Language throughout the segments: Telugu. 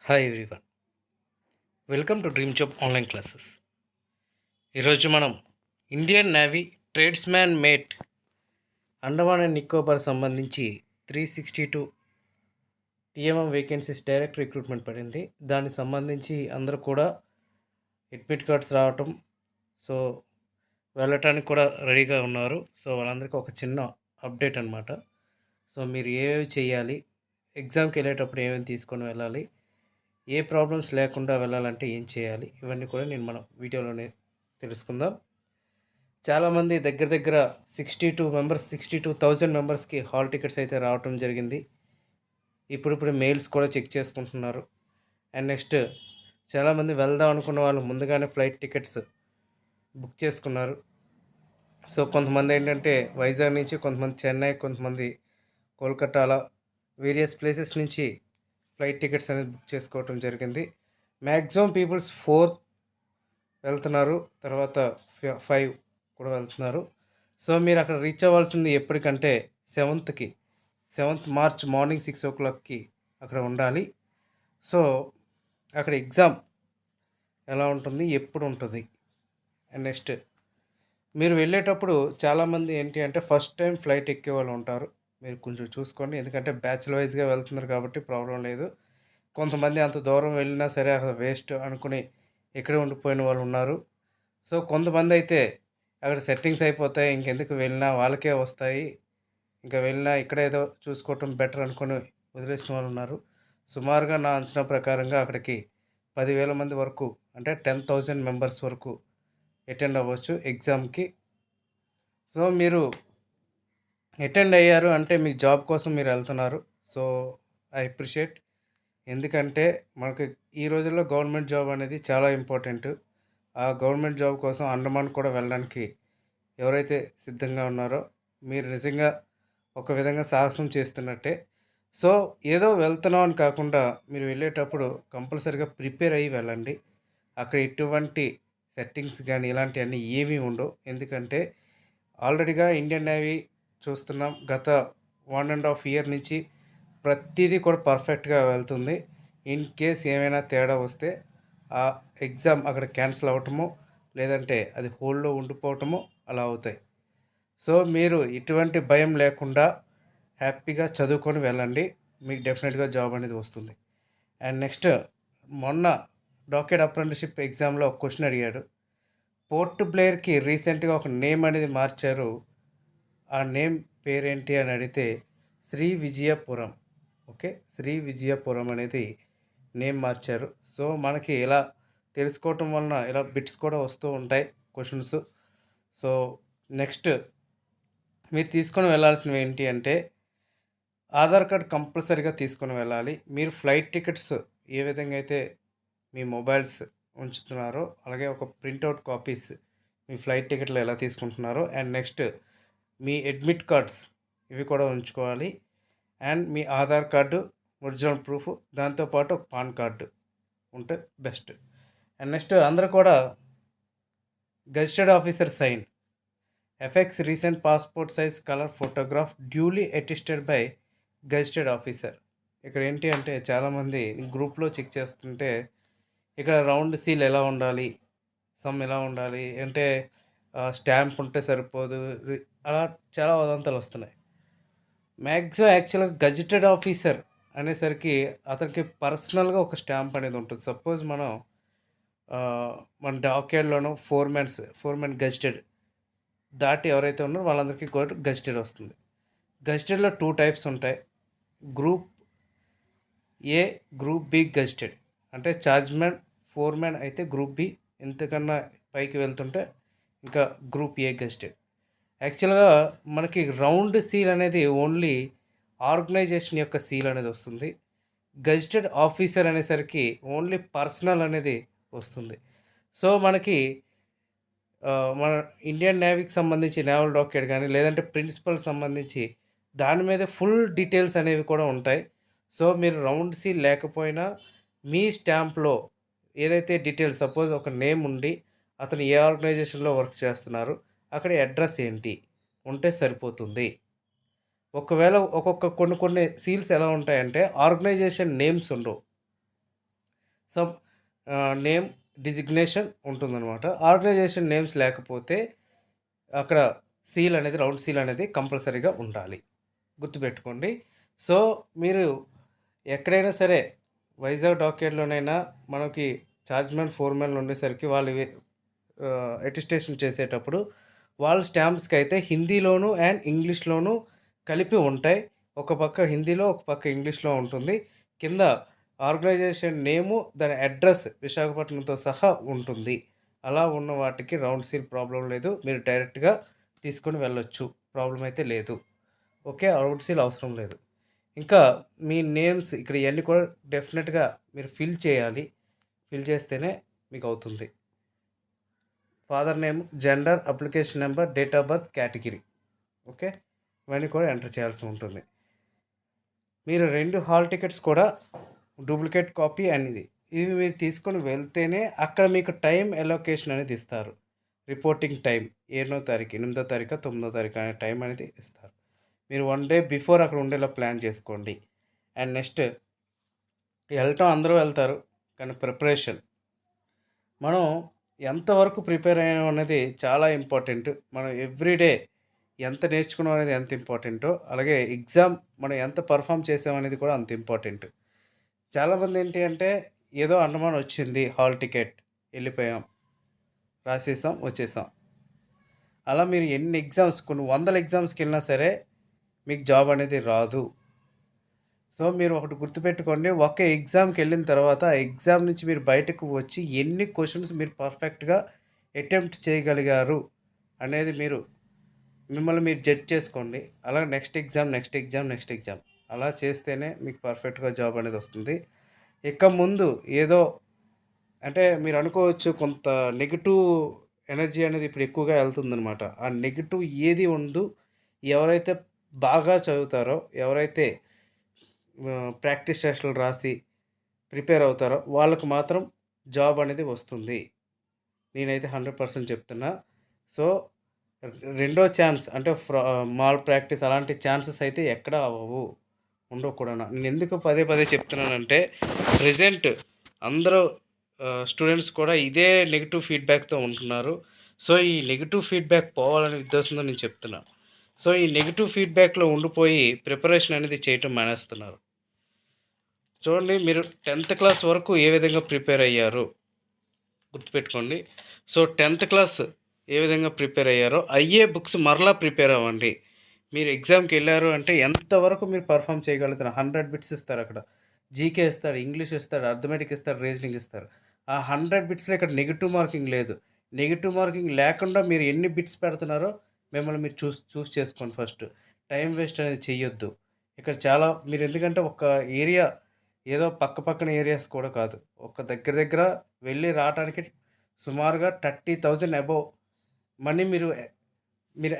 Hi everyone, welcome to dream job online classes. ఈరోజు మనం Indian navy tradesman mate Andaman and Nicobar సంబంధించి 362 టీఎంఎం వేకెన్సీస్ డైరెక్ట్ రిక్రూట్మెంట్ పడింది. దానికి సంబంధించి అందరూ కూడా అడ్మిట్ కార్డ్స్ రావటం, సో వెళ్ళటానికి కూడా రెడీగా ఉన్నారు. సో వాళ్ళందరికీ ఒక చిన్న అప్డేట్ అనమాట. సో మీరు ఏవేవి చేయాలి, ఎగ్జామ్కి వెళ్ళేటప్పుడు ఏమేమి తీసుకొని వెళ్ళాలి, ఏ ప్రాబ్లమ్స్ లేకుండా వెళ్ళాలంటే ఏం చేయాలి, ఇవన్నీ కూడా మన వీడియోలోనే తెలుసుకుందాం. చాలామంది దగ్గర దగ్గర 62,000 మెంబర్స్కి హాల్ టికెట్స్ అయితే రావటం జరిగింది. ఇప్పుడు మెయిల్స్ కూడా చెక్ చేసుకుంటున్నారు. అండ్ నెక్స్ట్ చాలామంది వెళ్దాం అనుకున్న వాళ్ళు ముందుగానే ఫ్లైట్ టికెట్స్ బుక్ చేసుకున్నారు. సో కొంతమంది ఏంటంటే వైజాగ్ నుంచి, కొంతమంది చెన్నై, కొంతమంది కోల్కతా, అలా వేరియస్ ప్లేసెస్ నుంచి ఫ్లైట్ టికెట్స్ అనేది బుక్ చేసుకోవటం జరిగింది. మ్యాక్సిమం పీపుల్స్ 4 వెళ్తున్నారు, తర్వాత 5 కూడా వెళ్తున్నారు. సో మీరు అక్కడ రీచ్ అవ్వాల్సింది ఎప్పటికంటే 7th మార్చ్ మార్నింగ్ 6 o'clockకి అక్కడ ఉండాలి. సో అక్కడ ఎగ్జామ్ ఎలా ఉంటుంది, ఎప్పుడు ఉంటుంది, అండ్ నెక్స్ట్ మీరు వెళ్ళేటప్పుడు చాలామంది ఏంటి అంటే ఫస్ట్ టైం ఫ్లైట్ ఎక్కే వాళ్ళు ఉంటారు. మీరు కొంచెం చూసుకోండి, ఎందుకంటే బ్యాచ్ల వైజ్గా వెళ్తున్నారు కాబట్టి ప్రాబ్లం లేదు. కొంతమంది అంత దూరం వెళ్ళినా సరే అక్కడ వేస్ట్ అనుకుని ఇక్కడే ఉండిపోయిన వాళ్ళు ఉన్నారు. సో కొంతమంది అయితే అక్కడ సెట్టింగ్స్ అయిపోతాయి, ఇంకెందుకు వెళ్ళినా వాళ్ళకే వస్తాయి, ఇంకా వెళ్ళినా ఇక్కడ ఏదో చూసుకోవటం బెటర్ అనుకుని వదిలేసిన వాళ్ళు ఉన్నారు. సుమారుగా నా అంచనా ప్రకారంగా అక్కడికి 10,000 మంది వరకు, అంటే 10,000 మెంబర్స్ వరకు అటెండ్ అవ్వచ్చు ఎగ్జామ్కి. సో మీరు అటెండ్ అయ్యారు అంటే మీ జాబ్ కోసం మీరు వెళ్తున్నారు. సో ఐ అప్రిషియేట్, ఎందుకంటే మనకి ఈ రోజుల్లో గవర్నమెంట్ జాబ్ అనేది చాలా ఇంపార్టెంట్. ఆ గవర్నమెంట్ జాబ్ కోసం అండమాన్ కూడా వెళ్ళడానికి ఎవరైతే సిద్ధంగా ఉన్నారో మీరు నిజంగా ఒక విధంగా సాహసం చేస్తున్నట్టే. సో ఏదో వెళ్తున్నాం అని కాకుండా మీరు వెళ్ళేటప్పుడు కంపల్సరీగా ప్రిపేర్ అయ్యి వెళ్ళండి. అక్కడ ఎటువంటి సెట్టింగ్స్ కానీ ఇలాంటివన్నీ ఏమీ ఉండవు. ఎందుకంటే ఆల్రెడీగా ఇండియన్ నేవీ చూస్తున్నాం, గత 1.5 ఇయర్ నుంచి ప్రతిదీ కూడా పర్ఫెక్ట్గా వెళ్తుంది. ఇన్ కేస్ ఏమైనా తేడా వస్తే ఆ ఎగ్జామ్ అక్కడ క్యాన్సిల్ అవ్వటము, లేదంటే అది హోల్డ్లో ఉండిపోవటము అలా అవుతాయి. సో మీరు ఎటువంటి భయం లేకుండా హ్యాపీగా చదువుకొని వెళ్ళండి, మీకు డెఫినెట్గా జాబ్ అనేది వస్తుంది. అండ్ నెక్స్ట్ మొన్న డాక్యుమెంట్ అప్రెంటిస్షిప్ ఎగ్జామ్లో ఒక క్వశ్చన్ అడిగాడు. పోర్ట్ బ్లేయర్కి రీసెంట్గా ఒక నేమ్ అనేది మార్చారు, ఆ నేమ్ పేరేంటి అని అడిగితే శ్రీ విజయపురం. ఓకే, శ్రీ విజయపురం అనేది నేమ్ మార్చారు. సో మనకి ఇలా తెలుసుకోవటం వలన ఇలా బిట్స్ కూడా వస్తూ ఉంటాయి క్వశ్చన్స్. సో నెక్స్ట్ మీరు తీసుకొని వెళ్ళాల్సినవి ఏంటి అంటే ఆధార్ కార్డ్ కంపల్సరీగా తీసుకొని వెళ్ళాలి. మీరు ఫ్లైట్ టికెట్స్ ఏ విధంగా అయితే మీ మొబైల్స్ ఉంచుతున్నారో అలాగే ఒక ప్రింట్అవుట్ కాపీస్ మీ ఫ్లైట్ టికెట్లు ఎలా తీసుకుంటున్నారో, అండ్ నెక్స్ట్ మీ అడ్మిట్ కార్డ్స్ ఇవి కూడా ఉంచుకోవాలి. అండ్ మీ ఆధార్ కార్డు ఒరిజినల్ ప్రూఫ్, దాంతోపాటు ఒక పాన్ కార్డు ఉంటే బెస్ట్. అండ్ నెక్స్ట్ అందరూ కూడా gazetted officer sign, affix recent passport size colour photograph duly attested by gazetted officer. ఇక్కడ ఏంటి అంటే చాలామంది గ్రూప్లో చెక్ చేస్తుంటే ఇక్కడ రౌండ్ సీల్ ఎలా ఉండాలి, సమ్ ఎలా ఉండాలి అంటే స్టాంప్ ఉంటే సరిపోదు, అలా చాలా వదంతాలు వస్తున్నాయి. మ్యాక్సిమం యాక్చువల్గా గెజిటెడ్ ఆఫీసర్ అనేసరికి అతనికి పర్సనల్గా ఒక స్టాంప్ అనేది ఉంటుంది. సపోజ్ మనం మన డాక్యార్డ్లోనో ఫోర్ మ్యాన్ గెజిటెడ్ దాటి ఎవరైతే ఉన్నారో వాళ్ళందరికీ కూడా గెజిటెడ్ వస్తుంది. గెజిటెడ్లో 2 టైప్స్ ఉంటాయి. Group A, group B gazetted. అంటే ఛార్జ్మ్యాన్, ఫోర్మ్యాన్ అయితే గ్రూప్ బి, ఎంతకన్నా పైకి వెళ్తుంటే ఇంకా గ్రూప్ ఏ గెజిటెడ్. యాక్చువల్గా మనకి రౌండ్ సీల్ అనేది ఓన్లీ ఆర్గనైజేషన్ యొక్క సీల్ అనేది వస్తుంది. గెజిటెడ్ ఆఫీసర్ అనేసరికి ఓన్లీ పర్సనల్ అనేది వస్తుంది. సో మనకి మన ఇండియన్ నేవీకి సంబంధించి నేవల్ డాక్యుమెంట్ కానీ లేదంటే ప్రిన్సిపల్ సంబంధించి దాని మీద ఫుల్ డీటెయిల్స్ అనేవి కూడా ఉంటాయి. సో మీరు రౌండ్ సీల్ లేకపోయినా మీ స్టాంప్లో ఏదైతే డీటెయిల్స్, సపోజ్ ఒక నేమ్ ఉండి అతను ఏ ఆర్గనైజేషన్లో వర్క్ చేస్తున్నారు, అక్కడ అడ్రస్ ఏంటి ఉంటే సరిపోతుంది. ఒకవేళ కొన్ని సీల్స్ ఎలా ఉంటాయంటే ఆర్గనైజేషన్ నేమ్స్ ఉండవు. సమ్ నేమ్ డిజిగ్నేషన్ ఉంటుందన్నమాట. ఆర్గనైజేషన్ నేమ్స్ లేకపోతే అక్కడ సీల్ అనేది, రౌండ్ సీల్ అనేది కంపల్సరీగా ఉండాలి. గుర్తుపెట్టుకోండి. సో, మీరు ఎక్కడైనా సరే వైజాగ్ డాక్‌యార్డ్‌లోనైనా మనకి చార్జ్‌మెన్, ఫోర్‌మెన్‌లు ఉండేసరికి వాళ్ళు అటెస్టేషన్ చేసేటప్పుడు వాళ్ళ స్టాంప్స్‌కైతే హిందీలోను అండ్ ఇంగ్లీష్‌లోను కలిపి ఉంటాయి. ఒక పక్క హిందీలో, ఒక పక్క ఇంగ్లీష్‌లో ఉంటుంది. కింద ఆర్గనైజేషన్ నేము, దాని అడ్రస్ విశాఖపట్నంతో సహా ఉంటుంది. అలా ఉన్న వాటికి రౌండ్ సీల్ ప్రాబ్లమ్ లేదు. మీరు డైరెక్ట్‌గా తీసుకొని వెళ్ళొచ్చు. ప్రాబ్లమ్ అయితే లేదు. ఓకే. రౌండ్ సీల్ అవసరం లేదు. ఇంకా మీ నేమ్స్ ఇక్కడ ఇయన్నీ కూడా డెఫినిట్‌గా మీరు ఫిల్ చేయాలి. ఫిల్ చేస్తేనే మీకవుతుంది. Father name, gender, application number, date of birth, category. Okay. ఇవన్నీ కూడా ఎంటర్ చేయాల్సి ఉంటుంది. మీరు 2 హాల్ టికెట్స్ కూడా డూప్లికేట్ కాపీ అండ్ ఇవి మీరు తీసుకొని వెళ్తేనే అక్కడ మీకు టైం అలొకేషన్ అనేది ఇస్తారు. రిపోర్టింగ్ టైం 7 తారీఖు, 8 తారీఖా, 9 తారీఖు అనే టైం అనేది ఇస్తారు. మీరు 1 డే బిఫోర్ అక్కడ ఉండేలా ప్లాన్ చేసుకోండి. అండ్ నెక్స్ట్ వెళ్ళటం అందరూ వెళ్తారు. కానీ ప్రిపరేషన్ మనం ఎంతవరకు ప్రిపేర్ అయ్యాం అనేది చాలా ఇంపార్టెంట్. మనం ఎవ్రీడే ఎంత నేర్చుకున్నాం అనేది ఎంత ఇంపార్టెంటో, అలాగే ఎగ్జామ్ మనం ఎంత పర్ఫామ్ చేసాం అనేది కూడా అంత ఇంపార్టెంట్. చాలామంది ఏంటి అంటే ఏదో అండమాన్ వచ్చింది, హాల్ టికెట్, వెళ్ళిపోయాం, రాసేసాం, వచ్చేసాం. అలా మీరు ఎన్ని ఎగ్జామ్స్, కొన్ని వందల ఎగ్జామ్స్కి వెళ్ళినా సరే మీకు జాబ్ అనేది రాదు. సో, మీరు ఒకటి గుర్తుపెట్టుకోండి. ఒక ఎగ్జామ్‌కి వెళ్ళిన తర్వాత, ఆ ఎగ్జామ్ నుంచి మీరు బయటకు వచ్చి ఎన్ని క్వెషన్స్ మీరు పర్ఫెక్ట్‌గా అటెంప్ట్ చేయగలిగారు అనేది మిమ్మల్ని మీరు జడ్జ్ చేసుకోండి. అలాగే next exam, next exam, next exam అలా చేస్తేనే మీకు పర్ఫెక్ట్‌గా జాబ్ అనేది వస్తుంది. ఇక ముందు ఏదో అంటే మీరు అనుకోవచ్చు, కొంత నెగెటివ్ ఎనర్జీ అనేది ఇప్పుడు ఎక్కువగా వెళ్తుందనమాట. ఆ నెగెటివ్ ఏది ఉండదు. ఎవరైతే బాగా చదువుతారో, ఎవరైతే ప్రాక్టీస్ టెస్టులు రాసి ప్రిపేర్ అవుతారో వాళ్ళకి మాత్రం జాబ్ అనేది వస్తుంది. నేనైతే 100% చెప్తున్నా. సో, రెండో ఛాన్స్ అంటే మాల్ ప్రాక్టీస్ అలాంటి ఛాన్సెస్ అయితే ఎక్కడ అవ్వవు. ఉండవు కూడాను. నేనెందుకు పదే పదే చెప్తున్నానంటే ప్రెజెంట్ అందరూ స్టూడెంట్స్ కూడా ఇదే నెగెటివ్ ఫీడ్‌బ్యాక్‌తో ఉంటున్నారు. సో, ఈ నెగెటివ్ ఫీడ్‌బ్యాక్ పోవాలనే ఉద్దేశంతో నేను చెప్తున్నా. సో, ఈ నెగెటివ్ ఫీడ్‌బ్యాక్‌లో ఉండిపోయి ప్రిపరేషన్ అనేది చేయటం మానేస్తున్నారు. చూడండి, మీరు 10థ్ క్లాస్ వరకు ఏ విధంగా ప్రిపేర్ అయ్యారు గుర్తుపెట్టుకోండి. సో, 10థ్ క్లాస్ ఏ విధంగా ప్రిపేర్ అయ్యారో అయ్యే బుక్స్ మరలా ప్రిపేర్ అవ్వండి. మీరు ఎగ్జామ్‌కెళ్లారు అంటే ఎంతవరకు మీరు పర్ఫార్మ్ చేయగలుగుతారు. 100 బిట్స్ ఇస్తారక్కడ. జీకే ఇస్తాడు, ఇంగ్లీష్ ఇస్తాడు, అర్థమెటిక్ ఇస్తాడు, రీజనింగ్ ఇస్తారు. ఆ 100 బిట్స్‌లో ఇక్కడ నెగెటివ్ మార్కింగ్ లేదు. నెగెటివ్ మార్కింగ్ లేకుండా మీరు ఎన్ని బిట్స్ పెడుతున్నారో మిమ్మల్ని మీరు చూస్ చూస్ చేసుకోండి ఫస్ట్. టైం వేస్ట్ అనేది చెయ్యొద్దు. ఇక్కడ చాలా మీరు ఎందుకంటే ఒక ఏరియా ఏదో పక్క పక్కన ఏరియాస్ కూడా కాదు. ఒక దగ్గర దగ్గర వెళ్ళి రావటానికి సుమారుగా 30,000 అబోవ్ మనీ మీరు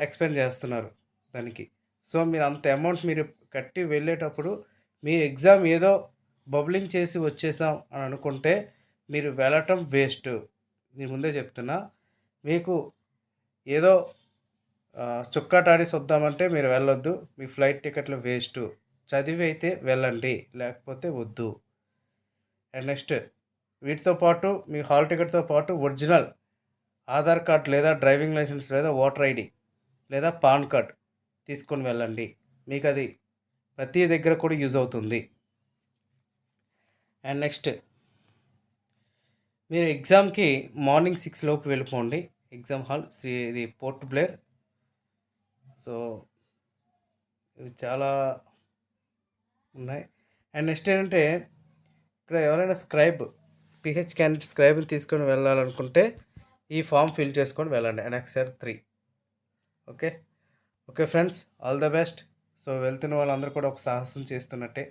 ఎక్స్‌పెండ్ చేస్తున్నారు దానికి. సో, మీరు అంత అమౌంట్ మీరు కట్టి వెళ్ళేటప్పుడు మీ ఎగ్జామ్ ఏదో బబ్లింగ్ చేసి వచ్చేసాం అని అనుకుంటే మీరు వెళ్ళటం వేస్టు. నేను ముందే చెప్తున్నా. మీకు ఏదో చుక్కాటాడేసి వద్దామంటే మీరు వెళ్ళొద్దు. మీ ఫ్లైట్ టికెట్లు వేస్టు. చదివి అయితే వెళ్ళండి. లేకపోతే వద్దు. అండ్ నెక్స్ట్ వీటితో పాటు మీ హాల్ టికెట్‌తో పాటు ఒరిజినల్ ఆధార్ కార్డ్ లేదా డ్రైవింగ్ లైసెన్స్ లేదా ఓటర్ ఐడీ లేదా పాన్ కార్డ్ తీసుకొని వెళ్ళండి. మీకది ప్రతి దగ్గర కూడా యూజ్ అవుతుంది. అండ్ నెక్స్ట్ మీరు ఎగ్జామ్‌కి మార్నింగ్ 6 లోపు వెళ్ళిపోండి. ఎగ్జామ్ హాల్ ఇది పోర్ట్ బ్లేర్. సో, ఇవి చాలా ఉన్నాయి. అండ్ నెక్స్ట్ ఏంటంటే ఇక్కడ ఎవరైనా పీహెచ్ క్యాండిడేట్ స్క్రైబ్‌ని తీసుకొని వెళ్ళాలనుకుంటే ఈ ఫామ్ ఫిల్ చేసుకొని వెళ్ళండి. Annexure 3. Okay. Okay friends, all the best. So, వెళ్తున్న వాళ్ళందరూ కూడా ఒక సాహసం చేస్తున్నట్టే.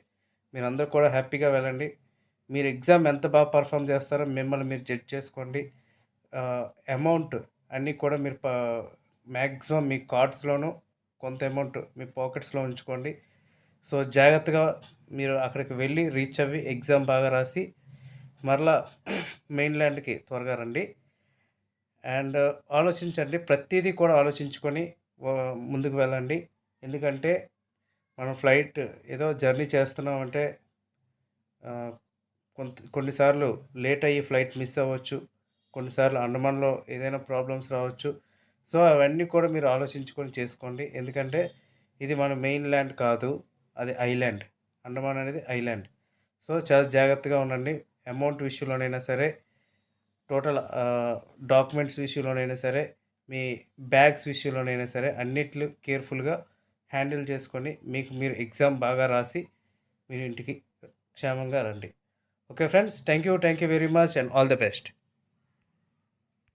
మీరందరూ కూడా హ్యాపీగా వెళ్ళండి. మీరు ఎగ్జామ్ ఎంత బాగా పర్ఫామ్ చేస్తారో మిమ్మల్ని మీరు జడ్జ్ చేసుకోండి. అమౌంట్ అన్నీ కూడా మీరు మ్యాక్సిమం మీ కార్డ్స్‌లోను కొంత అమౌంట్ మీ పాకెట్స్‌లో ఉంచుకోండి. సో, జాగ్రత్తగా మీరు అక్కడికి వెళ్ళి రీచ్ అవ్వి ఎగ్జామ్ బాగా రాసి మరలా మెయిన్‌ల్యాండ్‌కి త్వరగా రండి. అండ్ ఆలోచించండి. ప్రతీదీ కూడా ఆలోచించుకొని ముందుకు వెళ్ళండి. ఎందుకంటే మనం ఫ్లైట్ ఏదో జర్నీ చేస్తున్నామంటే కొన్నిసార్లు లేట్ అయ్యి ఫ్లైట్ మిస్ అవ్వచ్చు. కొన్నిసార్లు అండమాన్‌లో ఏదైనా ప్రాబ్లమ్స్ రావచ్చు. సో, అవన్నీ కూడా మీరు ఆలోచించుకొని చేసుకోండి. ఎందుకంటే ఇది మన మెయిన్ ల్యాండ్ కాదు. అది ఐలాండ్. అండమాన్ అనేది ఐలాండ్. సో, చాలా జాగ్రత్తగా ఉండండి. అమౌంట్ విషయంలోనైనా సరే, టోటల్ డాక్యుమెంట్స్ విషయంలోనైనా సరే, మీ బ్యాగ్స్ విషయంలోనైనా సరే అన్నిట్లో కేర్‌ఫుల్‌గా హ్యాండిల్ చేసుకొని మీకు మీరు ఎగ్జామ్ బాగా రాసి మీరు ఇంటికి క్షేమంగా రండి. Okay friends. Thank you very much and all the best.